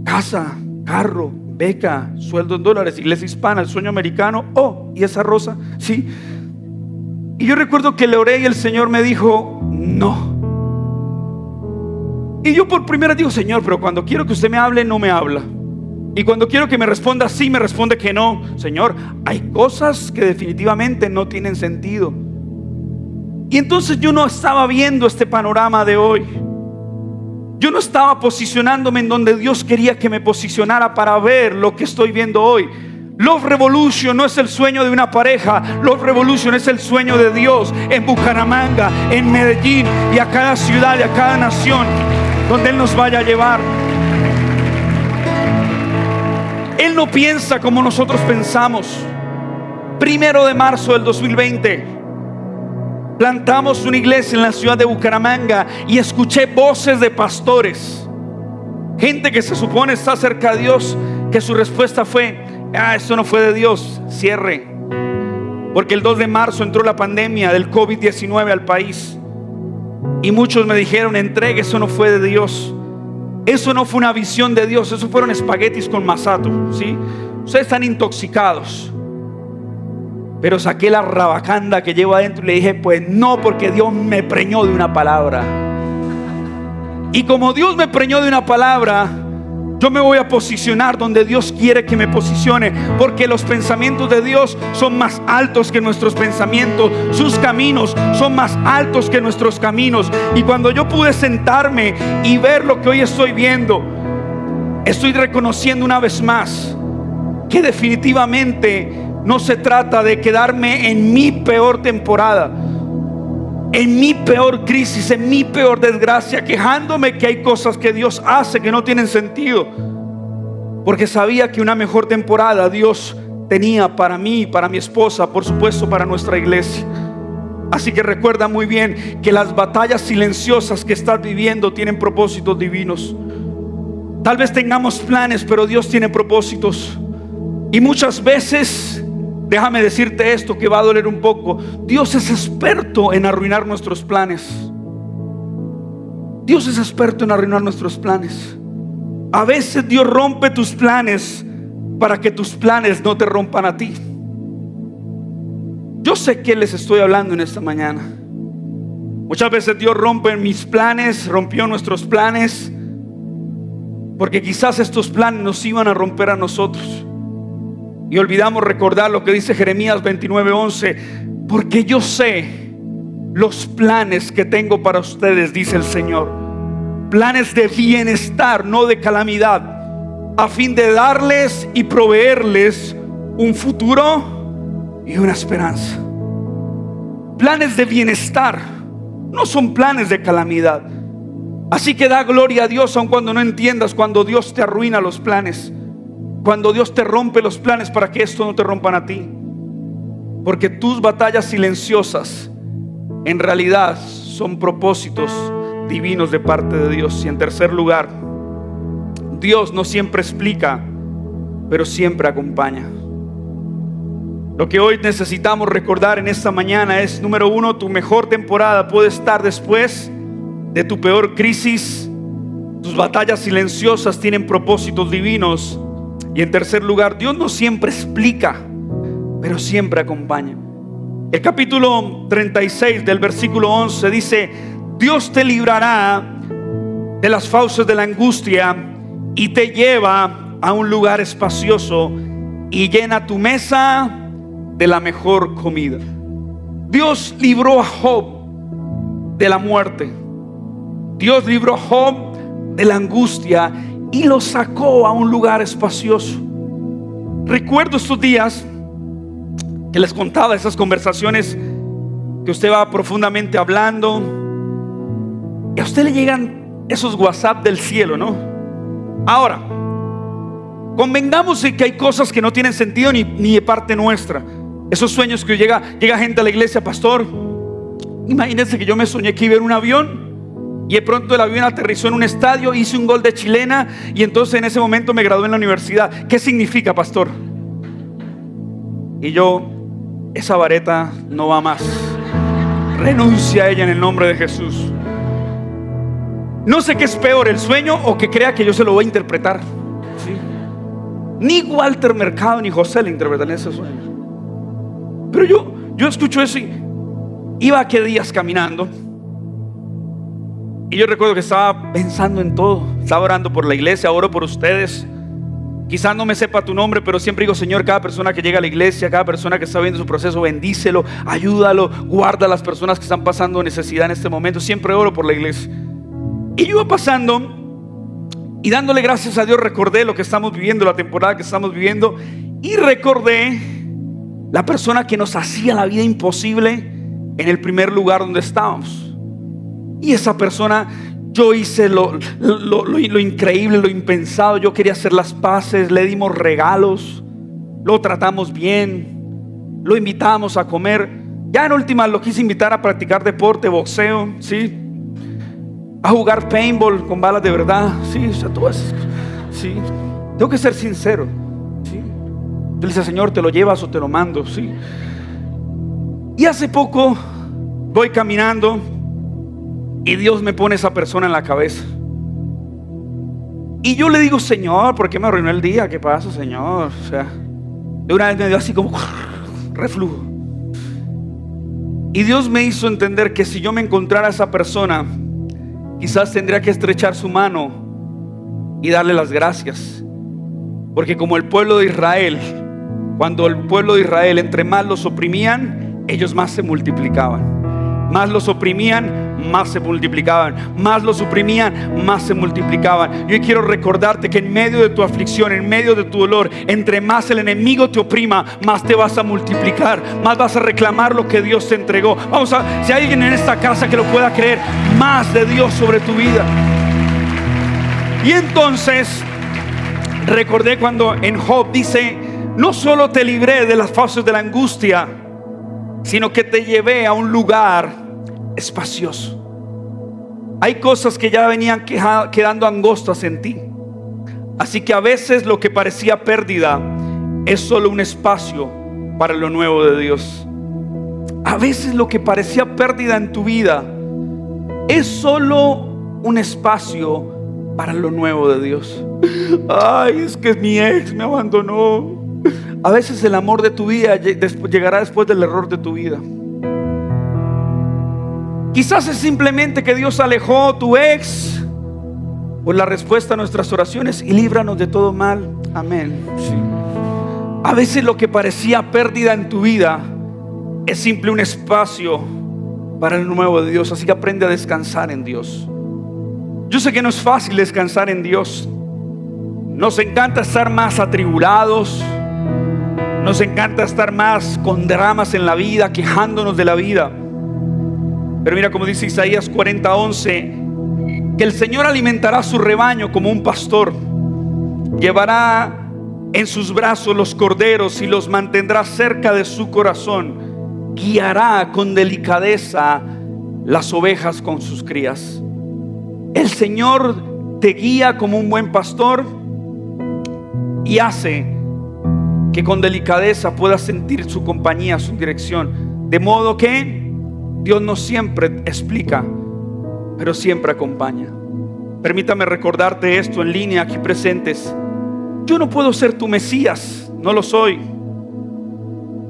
Casa, carro, beca, sueldo en dólares, iglesia hispana, el sueño americano. Y esa rosa, sí. Y yo recuerdo que le oré y el Señor me dijo: no. Y yo por primera vez digo: Señor, pero cuando quiero que usted me hable, no me habla. Y cuando quiero que me responda sí, me responde que no. Señor, hay cosas que definitivamente no tienen sentido. Y entonces yo no estaba viendo este panorama de hoy. Yo no estaba posicionándome en donde Dios quería que me posicionara para ver lo que estoy viendo hoy. Love Revolution no es el sueño de una pareja. Love Revolution es el sueño de Dios en Bucaramanga, en Medellín y a cada ciudad y a cada nación donde Él nos vaya a llevar. Él no piensa como nosotros pensamos. 1 de marzo del 2020 plantamos una iglesia en la ciudad de Bucaramanga y escuché voces de pastores, gente que se supone está cerca de Dios, que su respuesta fue: esto no fue de Dios, cierre. Porque el 2 de marzo entró la pandemia del COVID-19 al país y muchos me dijeron: entregue, eso no fue de Dios, eso no fue una visión de Dios, eso fueron espaguetis con masato, ¿sí? Ustedes están intoxicados. Pero saqué la rabacanda que llevo adentro y le dije: pues no, porque Dios me preñó de una palabra. Y como Dios me preñó de una palabra, yo me voy a posicionar donde Dios quiere que me posicione, porque los pensamientos de Dios son más altos que nuestros pensamientos. Sus caminos son más altos que nuestros caminos. Y cuando yo pude sentarme y ver lo que hoy estoy viendo, estoy reconociendo una vez más que definitivamente no se trata de quedarme en mi peor temporada, en mi peor crisis, en mi peor desgracia, quejándome que hay cosas que Dios hace que no tienen sentido, porque sabía que una mejor temporada Dios tenía para mí, para mi esposa, por supuesto para nuestra iglesia. Así que recuerda muy bien que las batallas silenciosas que estás viviendo tienen propósitos divinos. Tal vez tengamos planes, pero Dios tiene propósitos. Y muchas veces, déjame decirte esto que va a doler un poco, Dios es experto en arruinar nuestros planes. Dios es experto en arruinar nuestros planes. A veces Dios rompe tus planes para que tus planes no te rompan a ti. Yo sé que les estoy hablando en esta mañana. Muchas veces Dios rompe mis planes, rompió nuestros planes, porque quizás estos planes nos iban a romper a nosotros. Y olvidamos recordar lo que dice Jeremías 29:11: porque yo sé los planes que tengo para ustedes, dice el Señor, planes de bienestar, no de calamidad, a fin de darles y proveerles un futuro y una esperanza. Planes de bienestar, no son planes de calamidad. Así que da gloria a Dios aun cuando no entiendas, cuando Dios te arruina los planes, cuando Dios te rompe los planes para que esto no te rompan a ti. Porque tus batallas silenciosas en realidad son propósitos divinos de parte de Dios. Y en tercer lugar, Dios no siempre explica, pero siempre acompaña. Lo que hoy necesitamos recordar en esta mañana es: número uno, tu mejor temporada puede estar después de tu peor crisis. Tus batallas silenciosas tienen propósitos divinos. Y en tercer lugar, Dios no siempre explica, pero siempre acompaña. El capítulo 36 del versículo 11 dice: Dios te librará de las fauces de la angustia y te lleva a un lugar espacioso y llena tu mesa de la mejor comida. Dios libró a Job de la muerte. Dios libró a Job de la angustia y lo sacó a un lugar espacioso. Recuerdo estos días que les contaba esas conversaciones que usted va profundamente hablando y a usted le llegan esos WhatsApp del cielo, ¿no? Ahora, convengamos en que hay cosas que no tienen sentido ni de parte nuestra. Esos sueños que llega gente a la iglesia: pastor, imagínense que yo me soñé que iba en un avión Y de pronto el avión aterrizó en un estadio, hice un gol de chilena y entonces en ese momento me gradué en la universidad. ¿Qué significa, pastor? Y yo, esa vareta no va más. Renuncia a ella en el nombre de Jesús. No sé qué es peor, el sueño o que crea que yo se lo voy a interpretar. ¿Sí? Ni Walter Mercado ni José le interpretan ese sueño. Pero yo escucho eso y iba a qué días caminando. Y yo recuerdo que estaba pensando en todo. Estaba orando por la iglesia, oro por ustedes. Quizás no me sepa tu nombre, pero siempre digo: Señor, cada persona que llega a la iglesia, cada persona que está viendo su proceso, bendícelo, ayúdalo, guarda a las personas que están pasando necesidad en este momento. Siempre oro por la iglesia. Y yo iba pasando y dándole gracias a Dios, recordé lo que estamos viviendo, la temporada que estamos viviendo, y recordé la persona que nos hacía la vida imposible en el primer lugar donde estábamos. Y esa persona, yo hice lo increíble, lo impensado. Yo quería hacer las paces, le dimos regalos, lo tratamos bien, lo invitamos a comer. Ya en última lo quise invitar a practicar deporte, boxeo, ¿sí? A jugar paintball con balas de verdad, ¿sí? O sea, todo eso, ¿sí? Tengo que ser sincero, ¿sí? Yo le dije: Señor, ¿te lo llevas o te lo mando? ¿Sí? Y hace poco voy caminando y Dios me pone esa persona en la cabeza. Y yo le digo: Señor, ¿por qué me arruinó el día? ¿Qué pasa, Señor? O sea, de una vez me dio así como reflujo. Y Dios me hizo entender que si yo me encontrara a esa persona, quizás tendría que estrechar su mano y darle las gracias. Porque como el pueblo de Israel, cuando el pueblo de Israel, entre más los oprimían, ellos más se multiplicaban. Más los oprimían, más se multiplicaban. Más los oprimían, más se multiplicaban. Yo quiero recordarte que en medio de tu aflicción, en medio de tu dolor, entre más el enemigo te oprima, más te vas a multiplicar, más vas a reclamar lo que Dios te entregó. Si hay alguien en esta casa que lo pueda creer, más de Dios sobre tu vida. Y entonces recordé cuando en Job dice: no solo te libré de las fauces de la angustia, sino que te llevé a un lugar espacioso. Hay cosas que ya venían quedando angostas en ti. Así que a veces lo que parecía pérdida es solo un espacio para lo nuevo de Dios. A veces lo que parecía pérdida en tu vida es solo un espacio para lo nuevo de Dios. Ay, es que mi ex me abandonó. A veces el amor de tu vida llegará después del error de tu vida. Quizás es simplemente que Dios alejó a tu ex por la respuesta a nuestras oraciones y líbranos de todo mal. Amén. Sí. A veces lo que parecía pérdida en tu vida es simple un espacio para el nuevo de Dios. Así que aprende a descansar en Dios. Yo sé que no es fácil descansar en Dios. Nos encanta estar más atribulados. Nos encanta estar más con dramas en la vida, quejándonos de la vida. Pero mira como dice Isaías 40:11, que el Señor alimentará su rebaño como un pastor. Llevará en sus brazos los corderos y los mantendrá cerca de su corazón. Guiará con delicadeza las ovejas con sus crías. El Señor te guía como un buen pastor y hace que con delicadeza puedas sentir su compañía, su dirección. De modo que Dios no siempre explica, pero siempre acompaña. Permítame recordarte esto en línea aquí presentes. Yo no puedo ser tu Mesías, no lo soy.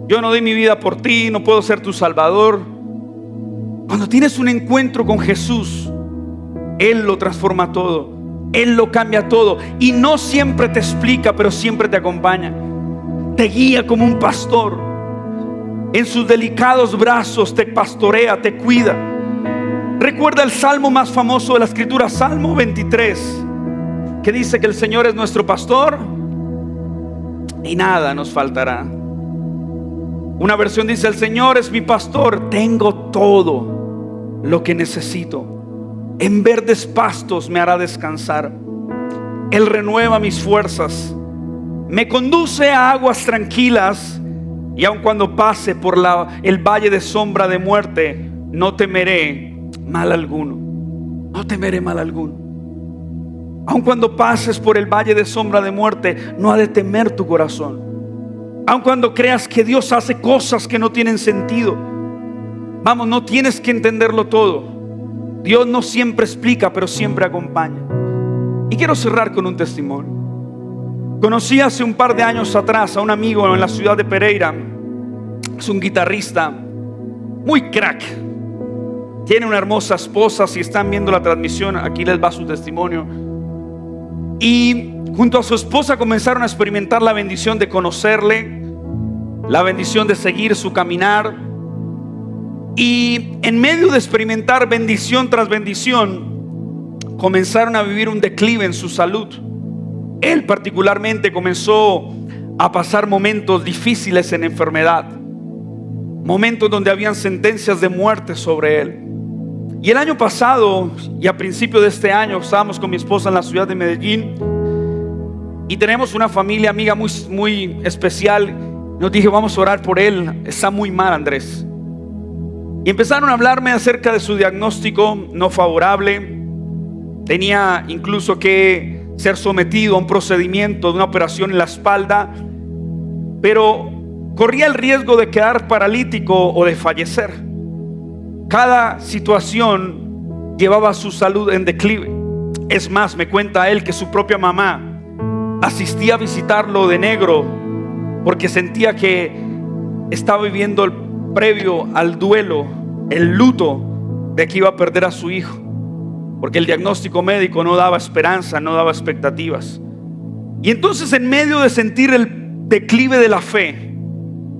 Yo no di mi vida por ti, no puedo ser tu Salvador. Cuando tienes un encuentro con Jesús, Él lo transforma todo, Él lo cambia todo. Y no siempre te explica, pero siempre te acompaña. Te guía como un pastor. En sus delicados brazos te pastorea, te cuida. Recuerda el salmo más famoso de la escritura, Salmo 23, que dice que el Señor es nuestro pastor y nada nos faltará. Una versión dice: el Señor es mi pastor, tengo todo lo que necesito. En verdes pastos me hará descansar. Él renueva mis fuerzas. Me conduce a aguas tranquilas. Y aun cuando pase por el valle de sombra de muerte, no temeré mal alguno. no temeré mal alguno. Aun cuando pases por el valle de sombra de muerte, no ha de temer tu corazón. Aun cuando creas que Dios hace cosas que no tienen sentido, vamos, no tienes que entenderlo todo. Dios no siempre explica, pero siempre acompaña. Y quiero cerrar con un testimonio. Conocí hace un par de años atrás a un amigo en la ciudad de Pereira. Es un guitarrista muy crack. Tiene una hermosa esposa. Si están viendo la transmisión, aquí les va su testimonio. Y junto a su esposa comenzaron a experimentar la bendición de conocerle, la bendición de seguir su caminar. Y en medio de experimentar bendición tras bendición, comenzaron a vivir un declive en su salud. Él particularmente comenzó a pasar momentos difíciles en enfermedad, momentos donde habían sentencias de muerte sobre él. Y el año pasado y a principio de este año estábamos con mi esposa en la ciudad de Medellín y tenemos una familia amiga muy especial. Nos dije, vamos a orar por él, está muy mal Andrés. Y empezaron a hablarme acerca de su diagnóstico no favorable. Tenía incluso que ser sometido a un procedimiento de una operación en la espalda, pero corría el riesgo de quedar paralítico o de fallecer. Cada situación llevaba su salud en declive. Es más, me cuenta él que su propia mamá asistía a visitarlo de negro porque sentía que estaba viviendo el previo al duelo, el luto de que iba a perder a su hijo, porque el diagnóstico médico no daba esperanza, no daba expectativas. Y entonces, en medio de sentir el declive de la fe,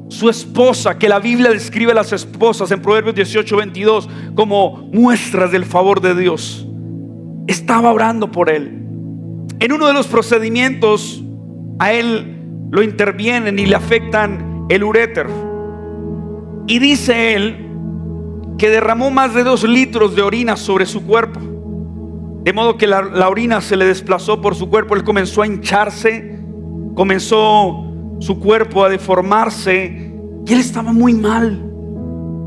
su esposa, que la Biblia describe a las esposas en Proverbios 18:22 como muestras del favor de Dios, estaba orando por él. En uno de los procedimientos a él lo intervienen y le afectan el uréter. Y dice él que derramó más de 2 litros de orina sobre su cuerpo, de modo que la orina se le desplazó por su cuerpo. Él comenzó a hincharse, comenzó su cuerpo a deformarse y él estaba muy mal.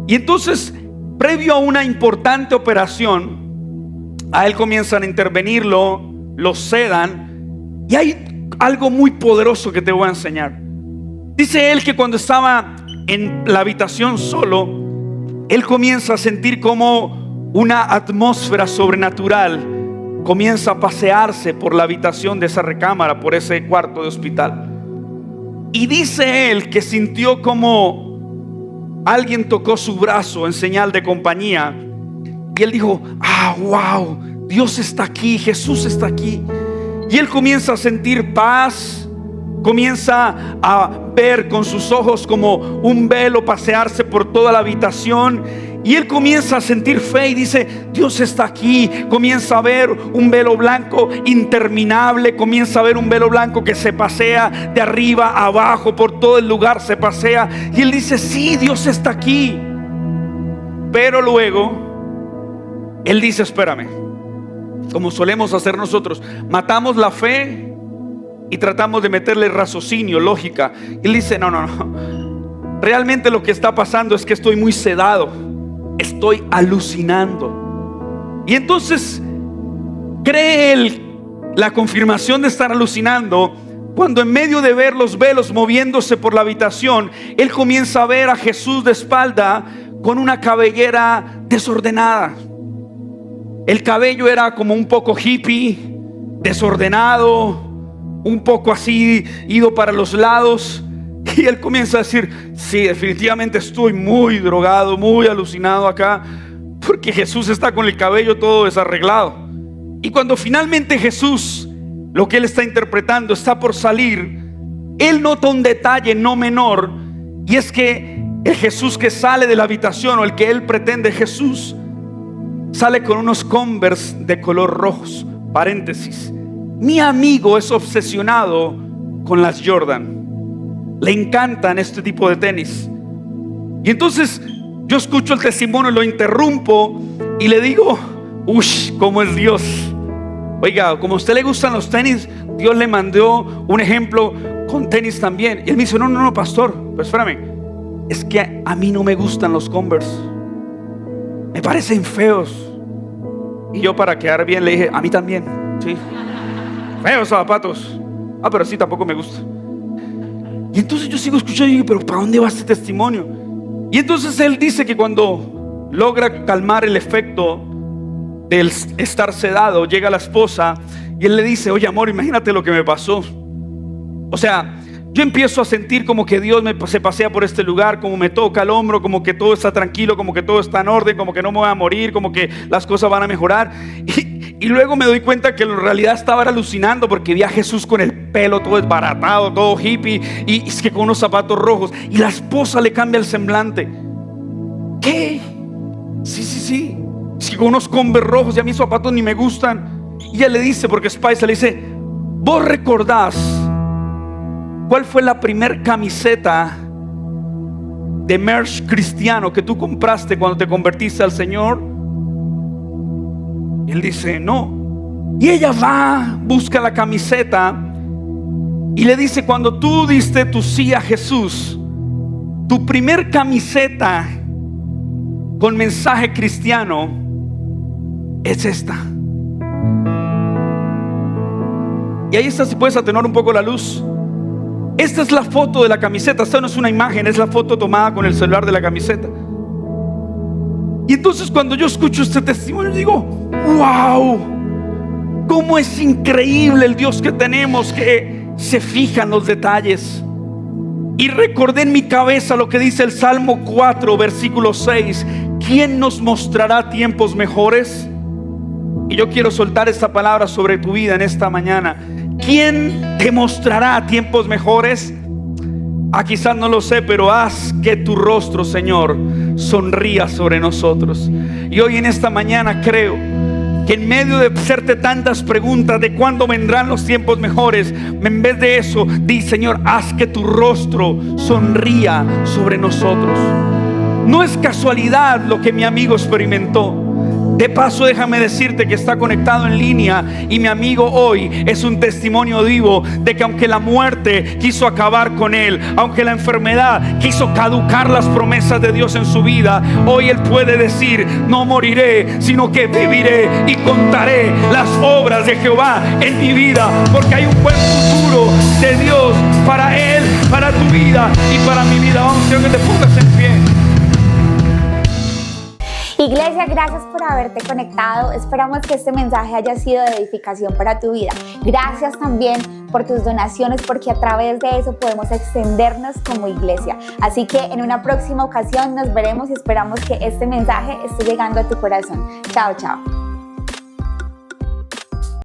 Y entonces, previo a una importante operación, a él comienzan a intervenirlo, lo sedan. Y hay algo muy poderoso que te voy a enseñar. Dice él que cuando estaba en la habitación solo, él comienza a sentir como una atmósfera sobrenatural comienza a pasearse por la habitación de esa recámara, por ese cuarto de hospital. Y dice él que sintió como alguien tocó su brazo en señal de compañía. Y él dijo, wow, Dios está aquí, Jesús está aquí. Y él comienza a sentir paz, comienza a ver con sus ojos como un velo pasearse por toda la habitación. Y él comienza a sentir fe y dice, Dios está aquí. Comienza a ver un velo blanco interminable. Comienza a ver un velo blanco que se pasea de arriba a abajo, por todo el lugar se pasea. Y él dice, sí, Dios está aquí. Pero luego él dice, espérame, como solemos hacer nosotros, matamos la fe y tratamos de meterle raciocinio, lógica. Y él dice, no, realmente lo que está pasando es que estoy muy sedado. Estoy alucinando. Y entonces cree él la confirmación de estar alucinando cuando, en medio de ver los velos moviéndose por la habitación, él comienza a ver a Jesús de espalda con una cabellera desordenada. El cabello era como un poco hippie, desordenado, un poco así ido para los lados. Y él comienza a decir, sí, definitivamente estoy muy drogado, muy alucinado acá, porque Jesús está con el cabello todo desarreglado. Y cuando finalmente Jesús, lo que él está interpretando, está por salir, él nota un detalle no menor, y es que el Jesús que sale de la habitación, o el que él pretende Jesús, sale con unos Converse de color rojos. Paréntesis, mi amigo es obsesionado con las Jordan. Le encantan este tipo de tenis. Y entonces yo escucho el testimonio, lo interrumpo y le digo, ¿cómo es Dios? Oiga, como a usted le gustan los tenis, Dios le mandó un ejemplo con tenis también. Y él me dice, no, pastor, pues espérame, es que a mí no me gustan los Converse, me parecen feos. Y yo, para quedar bien, le dije: a mí también, sí. Feos zapatos. Pero sí, tampoco me gusta. Y entonces yo sigo escuchando y digo: pero ¿para dónde va este testimonio? Y entonces él dice que cuando logra calmar el efecto del estar sedado, llega la esposa y él le dice: oye, amor, imagínate lo que me pasó. O sea, yo empiezo a sentir como que Dios se pasea por este lugar, como me toca el hombro, como que todo está tranquilo, como que todo está en orden, como que no me voy a morir, como que las cosas van a mejorar. Y luego me doy cuenta que en realidad estaba alucinando, porque vi a Jesús con el pelo todo desbaratado, todo hippie, y es que con unos zapatos rojos. Y la esposa le cambia el semblante. ¿Qué? Sí. Es que con unos Converse rojos, y a mis zapatos ni me gustan. Y ella le dice, porque es paisa, le dice: ¿vos recordás cuál fue la primer camiseta de merch cristiano que tú compraste cuando te convertiste al Señor? Y él dice: no. Y ella va, busca la camiseta y le dice: cuando tú diste tu sí a Jesús, tu primer camiseta con mensaje cristiano es esta. Y ahí está, si puedes atenuar un poco la luz. Esta es la foto de la camiseta. Esta no es una imagen, es la foto tomada con el celular de la camiseta. Y entonces cuando yo escucho este testimonio digo: wow, cómo es increíble el Dios que tenemos, que se fija en los detalles. Y recordé en mi cabeza lo que dice el Salmo 4 versículo 6: ¿quién nos mostrará tiempos mejores? Y yo quiero soltar esta palabra sobre tu vida en esta mañana. ¿Quién te mostrará tiempos mejores? Quizás no lo sé, pero haz que tu rostro, Señor, sonría sobre nosotros. Y hoy en esta mañana creo que en medio de hacerte tantas preguntas de cuándo vendrán los tiempos mejores, en vez de eso, di: Señor, haz que tu rostro sonría sobre nosotros. No es casualidad lo que mi amigo experimentó. De paso, déjame decirte que está conectado en línea, y mi amigo hoy es un testimonio vivo de que aunque la muerte quiso acabar con él, aunque la enfermedad quiso caducar las promesas de Dios en su vida, hoy él puede decir: no moriré, sino que viviré y contaré las obras de Jehová en mi vida, porque hay un buen futuro de Dios para él, para tu vida y para mi vida. Vamos, quiero que te pongas en pie. Iglesia, gracias por haberte conectado. Esperamos que este mensaje haya sido de edificación para tu vida. Gracias también por tus donaciones, porque a través de eso podemos extendernos como iglesia. Así que en una próxima ocasión nos veremos y esperamos que este mensaje esté llegando a tu corazón. Chao, chao.